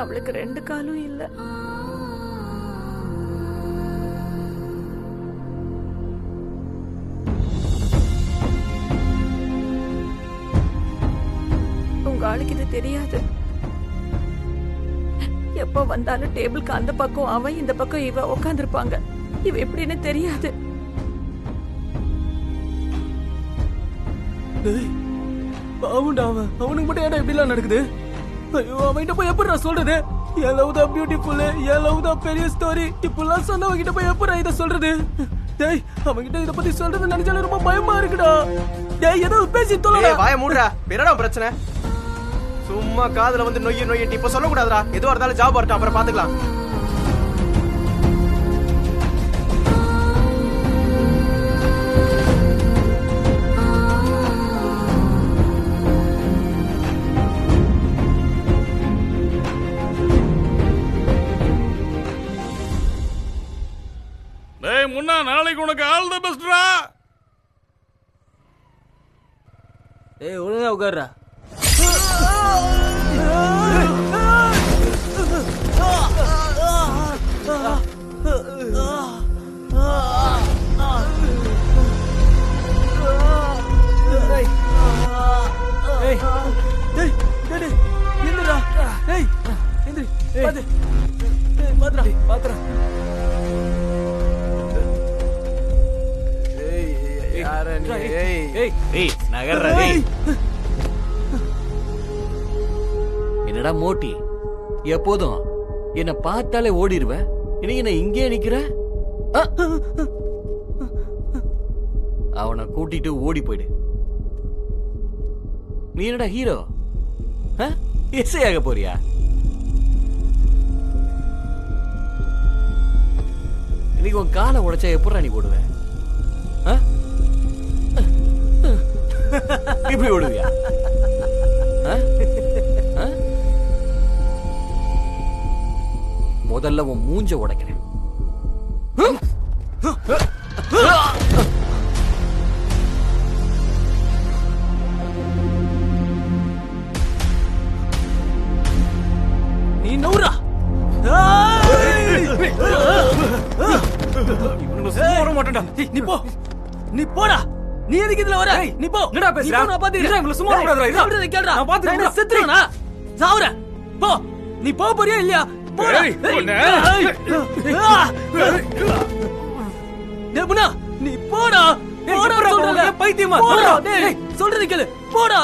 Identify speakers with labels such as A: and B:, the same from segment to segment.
A: அவளுக்கு 2 காலும் இல்ல. உங்க ஆளுக்கு இது தெரியாது. எப்ப வந்தாலும் டேபிளுக்கு அந்த பக்கம் அவன், இந்த பக்கம் இவ உட்காந்துருப்பாங்க. இவ எப்படின்னு தெரியாது.
B: டேய் பாவுண்டா அவன். அவனுக்கு மட்டும் ஏன்டா இப்படி எல்லாம் நடக்குது? ஐயோ அவன்கிட்ட போய் எப்படி நான் சொல்றது? என் லவ் தான் பியூட்டிஃபுல், என் லவ் தான் பெரிய ஸ்டோரி. இப்பெல்லாம் சொன்னவங்க கிட்ட போய் எப்படி இதை சொல்றது? டேய் அவன்கிட்ட இத பத்தி சொல்றது நினைச்சாலே ரொம்ப பயமா இருக்குடா. டேய் ஏதோ பேசி தொலைடா.
C: ஏய் வாய மூடுடா. என்னடா பிரச்சனை? சும்மா காதுல வந்து நொய்யிட்டு இப்ப சொல்ல கூடாதுடா. எதுவா இருந்தாலும் ஜாப் வரட்டும், அப்புறம் பாத்துக்கலாம்.
D: டேய் முன்னா, நாளைக்கு உனக்கு ஆல் தி பெஸ்ட்ரா.
B: டேய் ஒழுங்கா உட்கார்றா. ஏய் டேய் டேய் எந்திரா. ஏய் எந்திரி. பாத்து. ஏய் பாத்துடா.
C: யார நீ? ஏய்
E: ஏய் நகர்றா டேய். என்னடா மோட்டி, எப்போதும் என்ன பார்த்தாலே ஓடிடுவ. இன்னைக்கு என்ன இங்கே நிக்கிற? அவனை கூட்டிட்டு ஓடி போயிடு. நீ என்னடா ஹீரோ? எஸ்ஐ ஆக போறியா? இன்னைக்கு உன் காலை உடைச்சா எப்படா நீ ஓடுவ? இப்படி ஓடுவியா? முதல்ல உன் மூஞ்ச உடைக்கிறேன்.
B: நீ நவுறா. நீ போ. நீ போடா. நீ எதுக்கு இதுல வர? நீ போ.
E: என்னடா பேசுற?
B: நான் பாத்துக்கிறேன்.
E: உங்களை சும்மா விடாதடா. இதா.
B: சொல்றதை கேளுடா.
E: நான் பாத்துக்கிறேன்.
B: நான் செத்துறேனா? சாவுற. போ. நீ போ போறியா இல்லையா? போடா.
D: ஏய், பொண்ணே.
B: டேய் புனா, நீ போடா.
E: ஏய்,
B: போடா
E: எப்படிடா
B: சொல்றல.
E: உனக்கு பைத்தியமா?
B: போடா.
E: போடா.
B: டேய் சொல்றதை கேளு. போடா.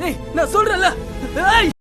B: ஏய் நான் சொல்றல. ஏய்